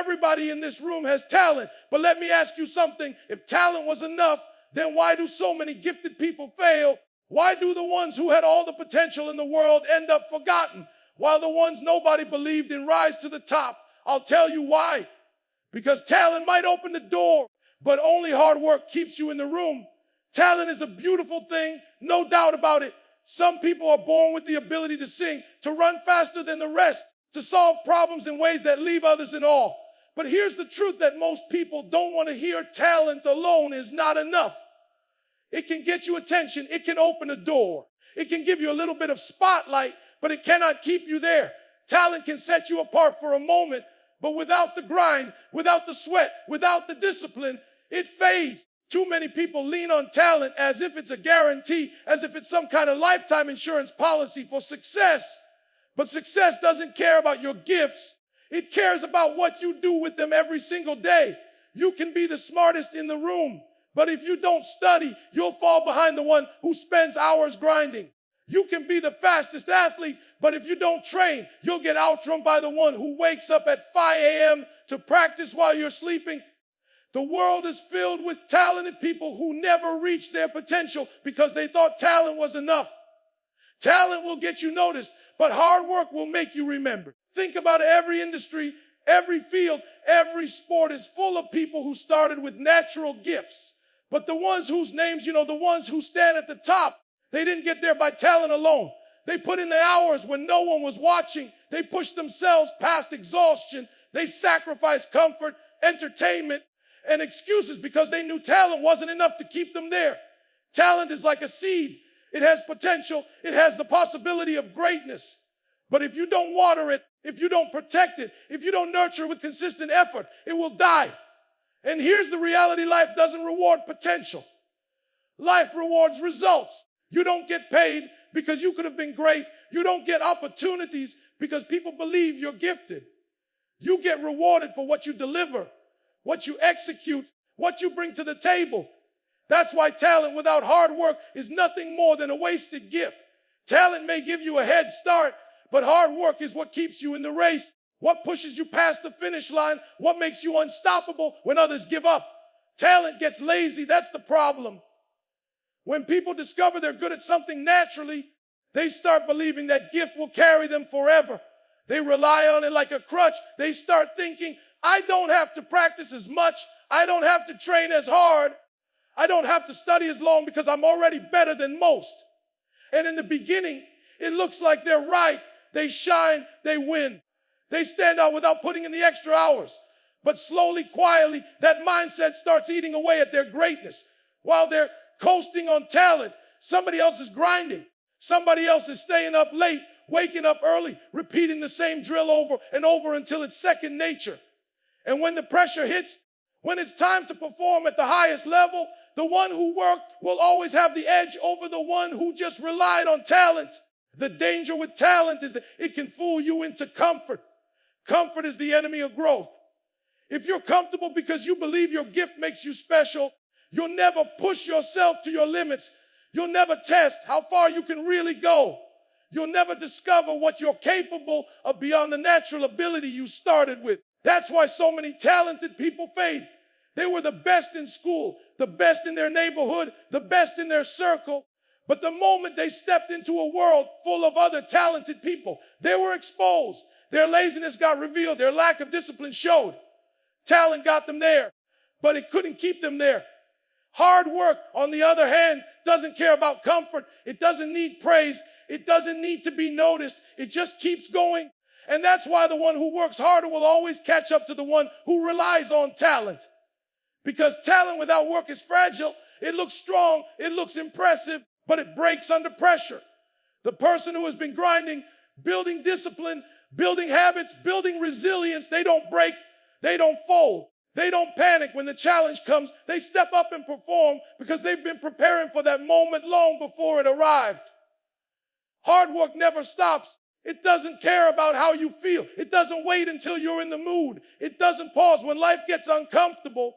Everybody in this room has talent. But let me ask you something. If talent was enough, then why do so many gifted people fail? Why do the ones who had all the potential in the world end up forgotten, while the ones nobody believed in rise to the top? I'll tell you why. Because talent might open the door, but only hard work keeps you in the room. Talent is a beautiful thing, no doubt about it. Some people are born with the ability to sing, to run faster than the rest, to solve problems in ways that leave others in awe. But here's the truth that most people don't want to hear. Talent alone is not enough. It can get you attention. It can open a door. It can give you a little bit of spotlight, but it cannot keep you there. Talent can set you apart for a moment, but without the grind, without the sweat, without the discipline, it fades. Too many people lean on talent as if it's a guarantee, as if it's some kind of lifetime insurance policy for success. But success doesn't care about your gifts. It cares about what you do with them every single day. You can be the smartest in the room, but if you don't study, you'll fall behind the one who spends hours grinding. You can be the fastest athlete, but if you don't train, you'll get outrun by the one who wakes up at 5 a.m. to practice while you're sleeping. The world is filled with talented people who never reached their potential because they thought talent was enough. Talent will get you noticed, but hard work will make you remembered. Think about every industry, every field, every sport is full of people who started with natural gifts. But the ones whose names, the ones who stand at the top, they didn't get there by talent alone. They put in the hours when no one was watching. They pushed themselves past exhaustion. They sacrificed comfort, entertainment, and excuses because they knew talent wasn't enough to keep them there. Talent is like a seed. It has potential. It has the possibility of greatness. But if you don't water it, if you don't protect it, if you don't nurture it with consistent effort, it will die. And here's the reality: life doesn't reward potential. Life rewards results. You don't get paid because you could have been great. You don't get opportunities because people believe you're gifted. You get rewarded for what you deliver, what you execute, what you bring to the table. That's why talent without hard work is nothing more than a wasted gift. Talent may give you a head start, but hard work is what keeps you in the race, what pushes you past the finish line, what makes you unstoppable when others give up. Talent gets lazy. That's the problem. When people discover they're good at something naturally, they start believing that gift will carry them forever. They rely on it like a crutch. They start thinking, I don't have to practice as much. I don't have to train as hard. I don't have to study as long because I'm already better than most. And in the beginning, it looks like they're right. They shine, they win. They stand out without putting in the extra hours. But slowly, quietly, that mindset starts eating away at their greatness. While they're coasting on talent, somebody else is grinding. Somebody else is staying up late, waking up early, repeating the same drill over and over until it's second nature. And when the pressure hits, when it's time to perform at the highest level, the one who worked will always have the edge over the one who just relied on talent. The danger with talent is that it can fool you into comfort. Comfort is the enemy of growth. If you're comfortable because you believe your gift makes you special, you'll never push yourself to your limits. You'll never test how far you can really go. You'll never discover what you're capable of beyond the natural ability you started with. That's why so many talented people fade. They were the best in school, the best in their neighborhood, the best in their circle. But the moment they stepped into a world full of other talented people, they were exposed. Their laziness got revealed. Their lack of discipline showed. Talent got them there, but it couldn't keep them there. Hard work, on the other hand, doesn't care about comfort. It doesn't need praise. It doesn't need to be noticed. It just keeps going. And that's why the one who works harder will always catch up to the one who relies on talent. Because talent without work is fragile. It looks strong. It looks impressive, but it breaks under pressure. The person who has been grinding, building discipline, building habits, building resilience, they don't break. They don't fold. They don't panic when the challenge comes. They step up and perform because they've been preparing for that moment long before it arrived. Hard work never stops. It doesn't care about how you feel. It doesn't wait until you're in the mood. It doesn't pause when life gets uncomfortable.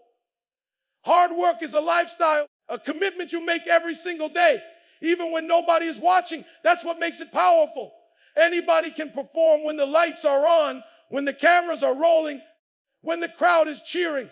Hard work is a lifestyle, a commitment you make every single day, even when nobody is watching. That's what makes it powerful. Anybody can perform when the lights are on, when the cameras are rolling, when the crowd is cheering.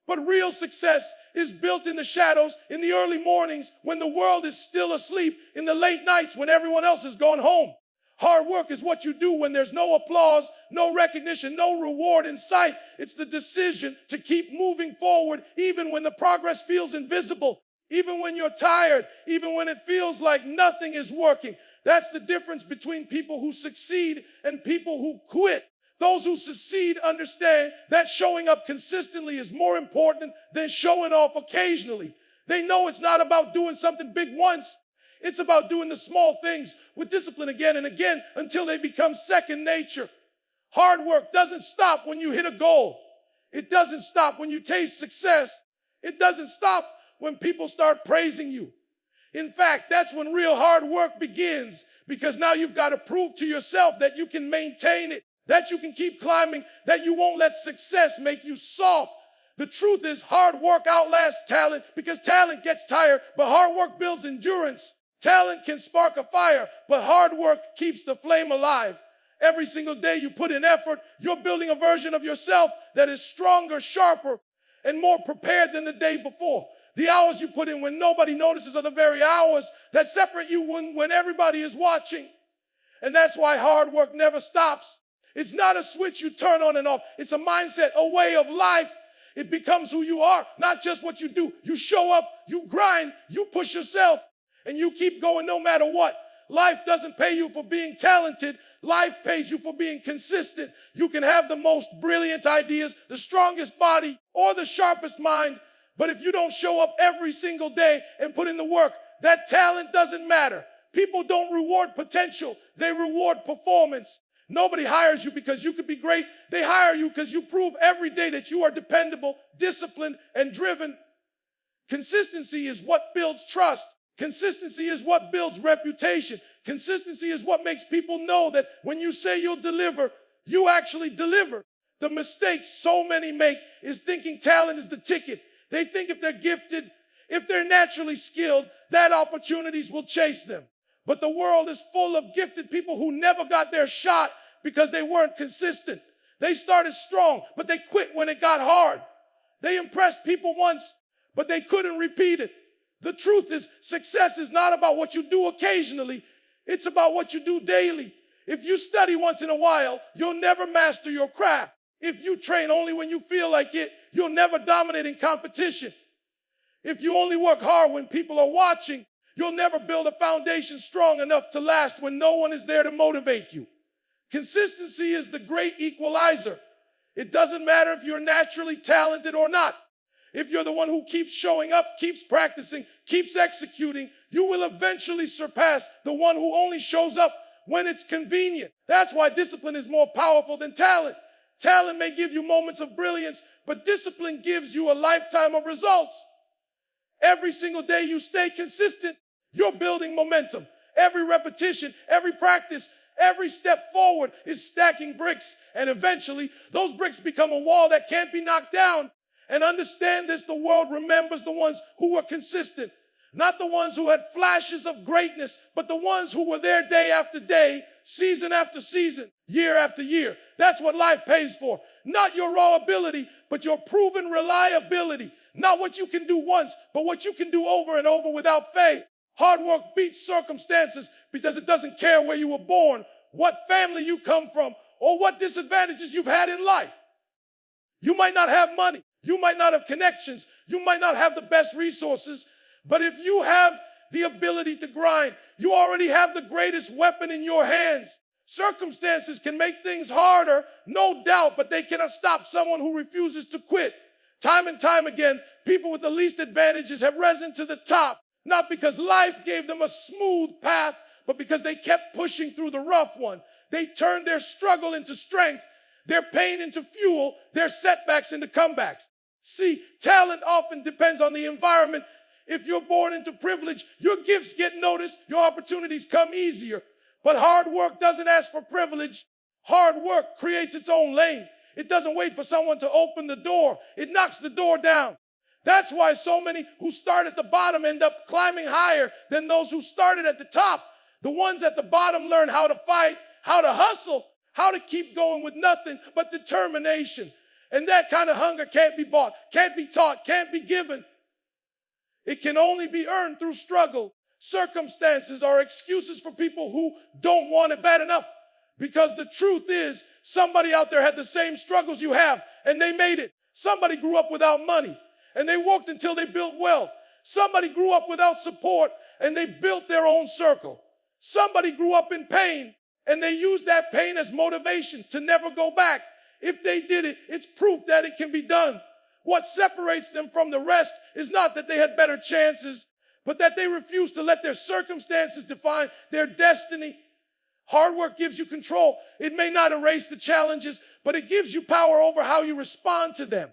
But real success is built in the shadows, in the early mornings when the world is still asleep, in the late nights when everyone else has gone home. Hard work is what you do when there's no applause, no recognition, no reward in sight. It's the decision to keep moving forward even when the progress feels invisible, even when you're tired, even when it feels like nothing is working. That's the difference between people who succeed and people who quit. Those who succeed understand that showing up consistently is more important than showing off occasionally. They know it's not about doing something big once. It's about doing the small things with discipline again and again until they become second nature. Hard work doesn't stop when you hit a goal. It doesn't stop when you taste success. It doesn't stop when people start praising you. In fact, that's when real hard work begins, because now you've got to prove to yourself that you can maintain it, that you can keep climbing, that you won't let success make you soft. The truth is, hard work outlasts talent, because talent gets tired, but hard work builds endurance. Talent can spark a fire, but hard work keeps the flame alive. Every single day you put in effort, you're building a version of yourself that is stronger, sharper, and more prepared than the day before. The hours you put in when nobody notices are the very hours that separate you when everybody is watching. And that's why hard work never stops. It's not a switch you turn on and off. It's a mindset, a way of life. It becomes who you are, not just what you do. You show up, you grind, you push yourself, and you keep going no matter what. Life doesn't pay you for being talented. Life pays you for being consistent. You can have the most brilliant ideas, the strongest body, or the sharpest mind. But if you don't show up every single day and put in the work, that talent doesn't matter. People don't reward potential. They reward performance. Nobody hires you because you could be great. They hire you because you prove every day that you are dependable, disciplined, and driven. Consistency is what builds trust. Consistency is what builds reputation. Consistency is what makes people know that when you say you'll deliver, you actually deliver. The mistake so many make is thinking talent is the ticket. They think if they're gifted, if they're naturally skilled, that opportunities will chase them. But the world is full of gifted people who never got their shot because they weren't consistent. They started strong, but they quit when it got hard. They impressed people once, but they couldn't repeat it. The truth is, success is not about what you do occasionally. It's about what you do daily. If you study once in a while, you'll never master your craft. If you train only when you feel like it, you'll never dominate in competition. If you only work hard when people are watching, you'll never build a foundation strong enough to last when no one is there to motivate you. Consistency is the great equalizer. It doesn't matter if you're naturally talented or not. If you're the one who keeps showing up, keeps practicing, keeps executing, you will eventually surpass the one who only shows up when it's convenient. That's why discipline is more powerful than talent. Talent may give you moments of brilliance, but discipline gives you a lifetime of results. Every single day you stay consistent, you're building momentum. Every repetition, every practice, every step forward is stacking bricks, and eventually those bricks become a wall that can't be knocked down. And understand this, the world remembers the ones who were consistent, not the ones who had flashes of greatness, but the ones who were there day after day, season after season, year after year. That's what life pays for. Not your raw ability, but your proven reliability. Not what you can do once, but what you can do over and over without fail. Hard work beats circumstances because it doesn't care where you were born, what family you come from, or what disadvantages you've had in life. You might not have money. You might not have connections. You might not have the best resources. But if you have the ability to grind, you already have the greatest weapon in your hands. Circumstances can make things harder, no doubt, but they cannot stop someone who refuses to quit. Time and time again, people with the least advantages have risen to the top, not because life gave them a smooth path, but because they kept pushing through the rough one. They turned their struggle into strength, their pain into fuel, their setbacks into comebacks. See, talent often depends on the environment. If you're born into privilege, your gifts get noticed, your opportunities come easier. But hard work doesn't ask for privilege. Hard work creates its own lane. It doesn't wait for someone to open the door. It knocks the door down. That's why so many who start at the bottom end up climbing higher than those who started at the top. The ones at the bottom learn how to fight, how to hustle, how to keep going with nothing but determination. And that kind of hunger can't be bought, can't be taught, can't be given. It can only be earned through struggle. Circumstances are excuses for people who don't want it bad enough. Because the truth is, somebody out there had the same struggles you have, and they made it. Somebody grew up without money, and they worked until they built wealth. Somebody grew up without support, and they built their own circle. Somebody grew up in pain, and they used that pain as motivation to never go back. If they did it, it's proof that it can be done. What separates them from the rest is not that they had better chances, but that they refused to let their circumstances define their destiny. Hard work gives you control. It may not erase the challenges, but it gives you power over how you respond to them.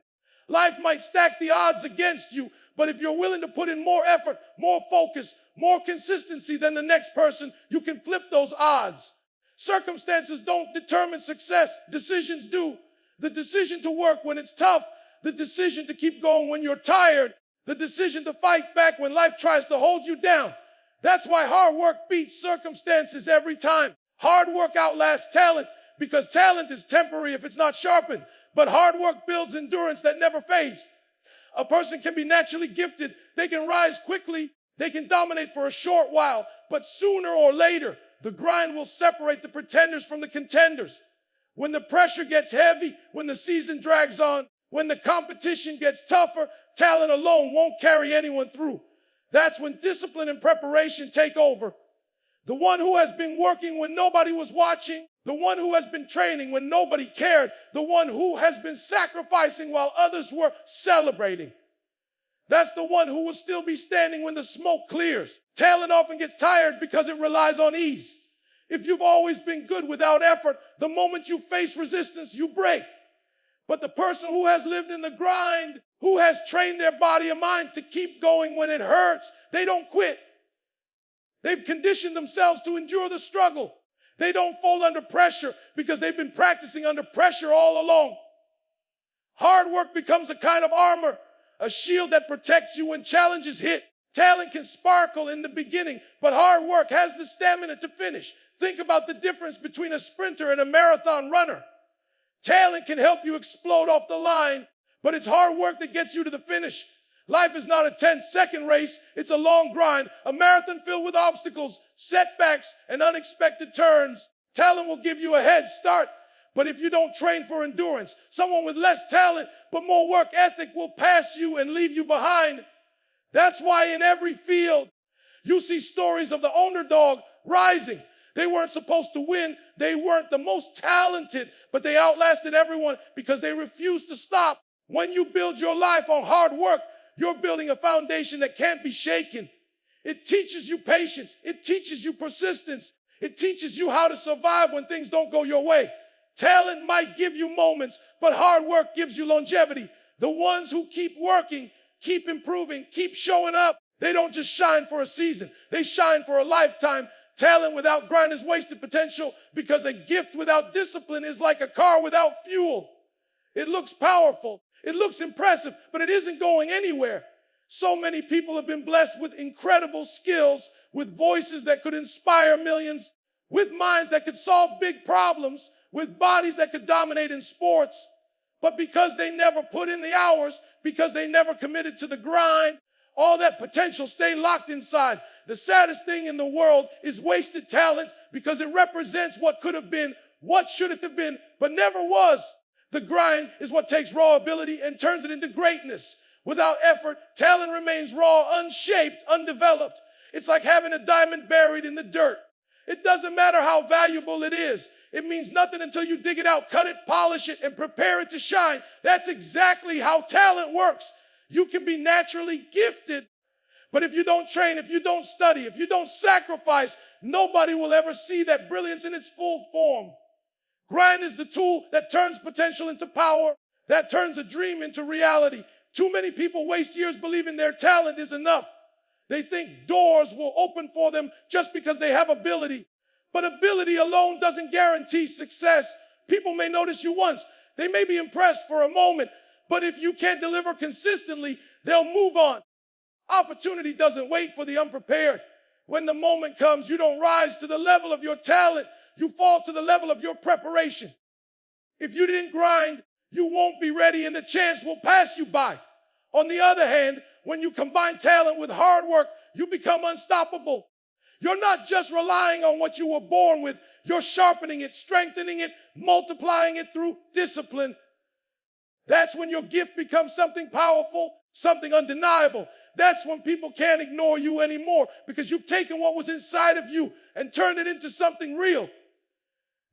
Life might stack the odds against you, but if you're willing to put in more effort, more focus, more consistency than the next person, you can flip those odds. Circumstances don't determine success. Decisions do. The decision to work when it's tough, the decision to keep going when you're tired, the decision to fight back when life tries to hold you down. That's why hard work beats circumstances every time. Hard work outlasts talent because talent is temporary if it's not sharpened. But hard work builds endurance that never fades. A person can be naturally gifted. They can rise quickly. They can dominate for a short while. But sooner or later, the grind will separate the pretenders from the contenders. When the pressure gets heavy, when the season drags on, when the competition gets tougher, talent alone won't carry anyone through. That's when discipline and preparation take over. The one who has been working when nobody was watching, the one who has been training when nobody cared, the one who has been sacrificing while others were celebrating. That's the one who will still be standing when the smoke clears. Talent often gets tired because it relies on ease. If you've always been good without effort, the moment you face resistance, you break. But the person who has lived in the grind, who has trained their body and mind to keep going when it hurts, they don't quit. They've conditioned themselves to endure the struggle. They don't fold under pressure because they've been practicing under pressure all along. Hard work becomes a kind of armor, a shield that protects you when challenges hit. Talent can sparkle in the beginning, but hard work has the stamina to finish. Think about the difference between a sprinter and a marathon runner. Talent can help you explode off the line, but it's hard work that gets you to the finish. Life is not a 10-second race. It's a long grind, a marathon filled with obstacles, setbacks, and unexpected turns. Talent will give you a head start, but if you don't train for endurance, someone with less talent but more work ethic will pass you and leave you behind. That's why in every field, you see stories of the underdog rising. They weren't supposed to win. They weren't the most talented, but they outlasted everyone because they refused to stop. When you build your life on hard work, you're building a foundation that can't be shaken. It teaches you patience. It teaches you persistence. It teaches you how to survive when things don't go your way. Talent might give you moments, but hard work gives you longevity. The ones who keep working, keep improving, keep showing up, they don't just shine for a season. They shine for a lifetime. Talent without grind is wasted potential because a gift without discipline is like a car without fuel. It looks powerful. It looks impressive, but it isn't going anywhere. So many people have been blessed with incredible skills, with voices that could inspire millions, with minds that could solve big problems, with bodies that could dominate in sports. But because they never put in the hours, because they never committed to the grind, all that potential stayed locked inside. The saddest thing in the world is wasted talent because it represents what could have been, what should have been, but never was. The grind is what takes raw ability and turns it into greatness. Without effort, talent remains raw, unshaped, undeveloped. It's like having a diamond buried in the dirt. It doesn't matter how valuable it is. It means nothing until you dig it out, cut it, polish it, and prepare it to shine. That's exactly how talent works. You can be naturally gifted, but if you don't train, if you don't study, if you don't sacrifice, nobody will ever see that brilliance in its full form. Grind is the tool that turns potential into power, that turns a dream into reality. Too many people waste years believing their talent is enough. They think doors will open for them just because they have ability. But ability alone doesn't guarantee success. People may notice you once. They may be impressed for a moment. But if you can't deliver consistently, they'll move on. Opportunity doesn't wait for the unprepared. When the moment comes, you don't rise to the level of your talent. You fall to the level of your preparation. If you didn't grind, You won't be ready and the chance will pass you by. On the other hand, when you combine talent with hard work, you become unstoppable. You're not just relying on what you were born with. You're sharpening it, strengthening it, multiplying it through discipline. That's when your gift becomes something powerful, something undeniable. That's when people can't ignore you anymore because you've taken what was inside of you and turned it into something real.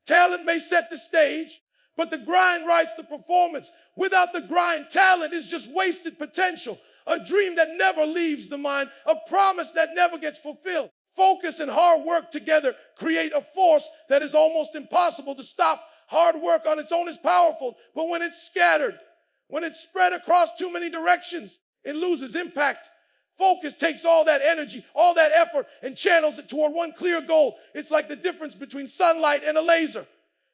Talent may set the stage, but the grind writes the performance. Without the grind, talent is just wasted potential, a dream that never leaves the mind, a promise that never gets fulfilled. Focus and hard work together create a force that is almost impossible to stop. Hard work on its own is powerful, but when it's scattered, when it's spread across too many directions, it loses impact. Focus takes all that energy, all that effort, and channels it toward one clear goal. It's like the difference between sunlight and a laser.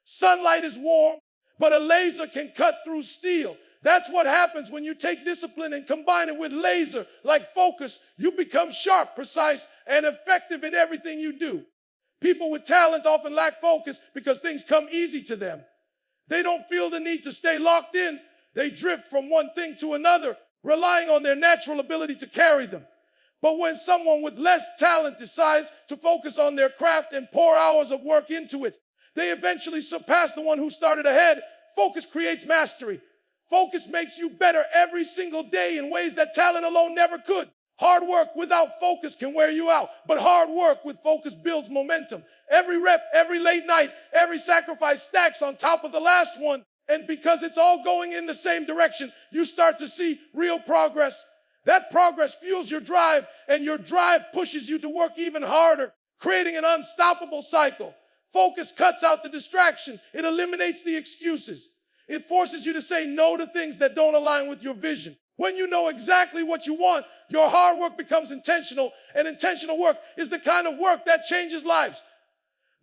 Sunlight is warm, but a laser can cut through steel. That's what happens when you take discipline and combine it with laser, like focus. You become sharp, precise, and effective in everything you do. People with talent often lack focus because things come easy to them. They don't feel the need to stay locked in. They drift from one thing to another, relying on their natural ability to carry them. But when someone with less talent decides to focus on their craft and pour hours of work into it, they eventually surpass the one who started ahead. Focus creates mastery. Focus makes you better every single day in ways that talent alone never could. Hard work without focus can wear you out, but hard work with focus builds momentum. Every rep, every late night, every sacrifice stacks on top of the last one. And because it's all going in the same direction, you start to see real progress. That progress fuels your drive, and your drive pushes you to work even harder, creating an unstoppable cycle. Focus cuts out the distractions. It eliminates the excuses. It forces you to say no to things that don't align with your vision. When you know exactly what you want, your hard work becomes intentional, and intentional work is the kind of work that changes lives.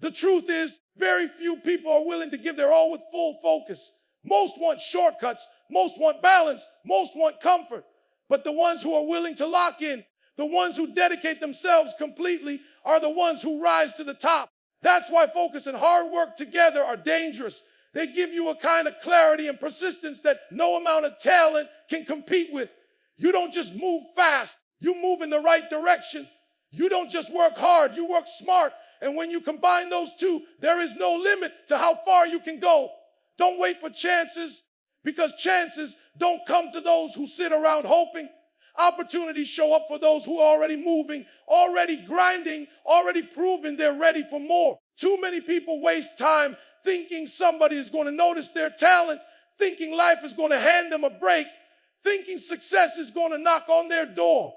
The truth is, very few people are willing to give their all with full focus. Most want shortcuts, most want balance, most want comfort. But the ones who are willing to lock in, the ones who dedicate themselves completely, are the ones who rise to the top. That's why focus and hard work together are dangerous. They give you a kind of clarity and persistence that no amount of talent can compete with. You don't just move fast, you move in the right direction. You don't just work hard, you work smart. And when you combine those two, there is no limit to how far you can go. Don't wait for chances, because chances don't come to those who sit around hoping. Opportunities show up for those who are already moving, already grinding, already proving they're ready for more. Too many people waste time thinking somebody is going to notice their talent, thinking life is going to hand them a break, thinking success is going to knock on their door.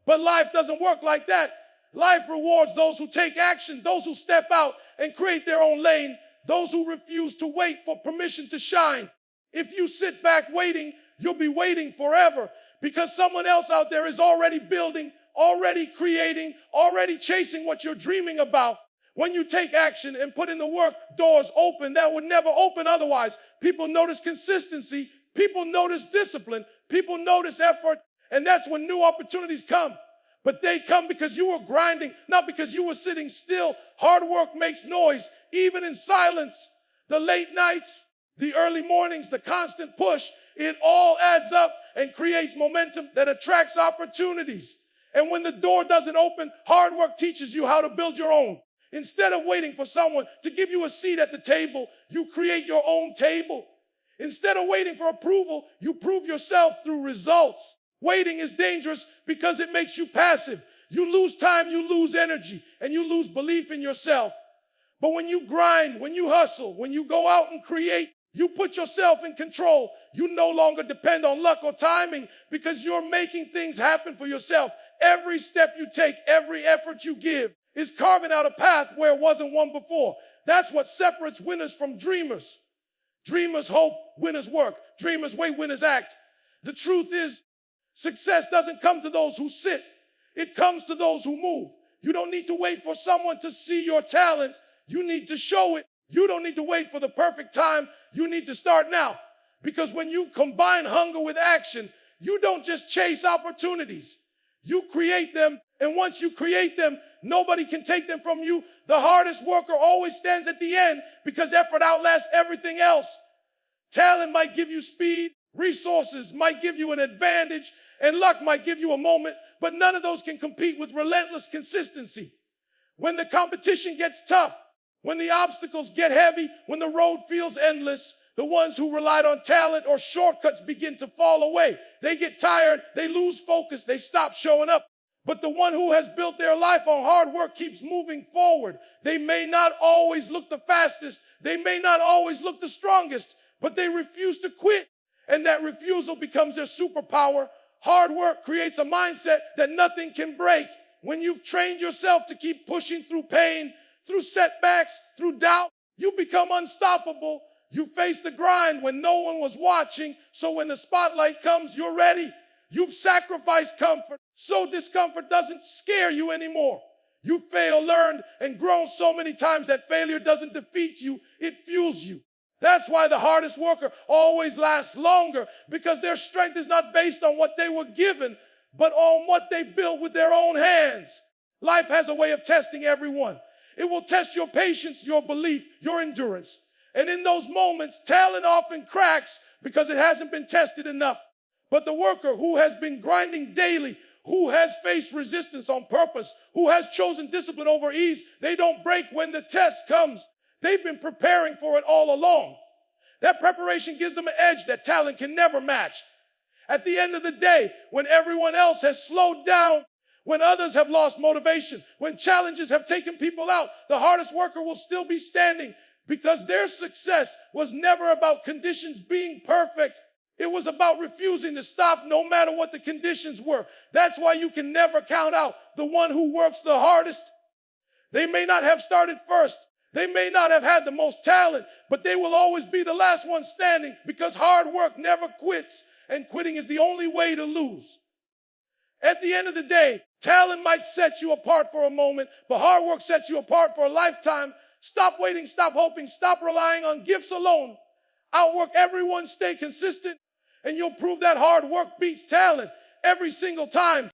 But life doesn't work like that. Life rewards those who take action, those who step out and create their own lane, those who refuse to wait for permission to shine. If you sit back waiting, you'll be waiting forever, because someone else out there is already building, already creating, already chasing what you're dreaming about. When you take action and put in the work, doors open that would never open otherwise. People notice consistency. People notice discipline. People notice effort. And that's when new opportunities come. But they come because you were grinding, not because you were sitting still. Hard work makes noise, even in silence. The late nights, the early mornings, the constant push, it all adds up and creates momentum that attracts opportunities. And when the door doesn't open, hard work teaches you how to build your own. Instead of waiting for someone to give you a seat at the table, you create your own table. Instead of waiting for approval, you prove yourself through results. Waiting is dangerous because it makes you passive. You lose time, you lose energy, and you lose belief in yourself. But when you grind, when you hustle, when you go out and create, you put yourself in control. You no longer depend on luck or timing because you're making things happen for yourself. Every step you take, every effort you give is carving out a path where it wasn't one before. That's what separates winners from dreamers. Dreamers hope, winners work. Dreamers wait, winners act. The truth is, success doesn't come to those who sit. It comes to those who move. You don't need to wait for someone to see your talent. You need to show it. You don't need to wait for the perfect time. You need to start now. Because when you combine hunger with action, you don't just chase opportunities. You create them, and once you create them, nobody can take them from you. The hardest worker always stands at the end because effort outlasts everything else. Talent might give you speed, resources might give you an advantage, and luck might give you a moment, but none of those can compete with relentless consistency. When the competition gets tough, when the obstacles get heavy, when the road feels endless, the ones who relied on talent or shortcuts begin to fall away. They get tired, they lose focus, they stop showing up. But the one who has built their life on hard work keeps moving forward. They may not always look the fastest, they may not always look the strongest, but they refuse to quit. And that refusal becomes their superpower. Hard work creates a mindset that nothing can break. When you've trained yourself to keep pushing through pain, through setbacks, through doubt, you become unstoppable. You face the grind when no one was watching, so when the spotlight comes, you're ready. You've sacrificed comfort, so discomfort doesn't scare you anymore. You failed, learned, and grown so many times that failure doesn't defeat you, it fuels you. That's why the hardest worker always lasts longer, because their strength is not based on what they were given, but on what they built with their own hands. Life has a way of testing everyone. It will test your patience, your belief, your endurance. And in those moments, talent often cracks because it hasn't been tested enough. But the worker who has been grinding daily, who has faced resistance on purpose, who has chosen discipline over ease, they don't break when the test comes. They've been preparing for it all along. That preparation gives them an edge that talent can never match. At the end of the day, when everyone else has slowed down, when others have lost motivation, when challenges have taken people out, the hardest worker will still be standing because their success was never about conditions being perfect. It was about refusing to stop no matter what the conditions were. That's why you can never count out the one who works the hardest. They may not have started first. They may not have had the most talent, but they will always be the last one standing because hard work never quits, and quitting is the only way to lose. At the end of the day, talent might set you apart for a moment, but hard work sets you apart for a lifetime. Stop waiting, stop hoping, stop relying on gifts alone. Outwork everyone, stay consistent, and you'll prove that hard work beats talent every single time.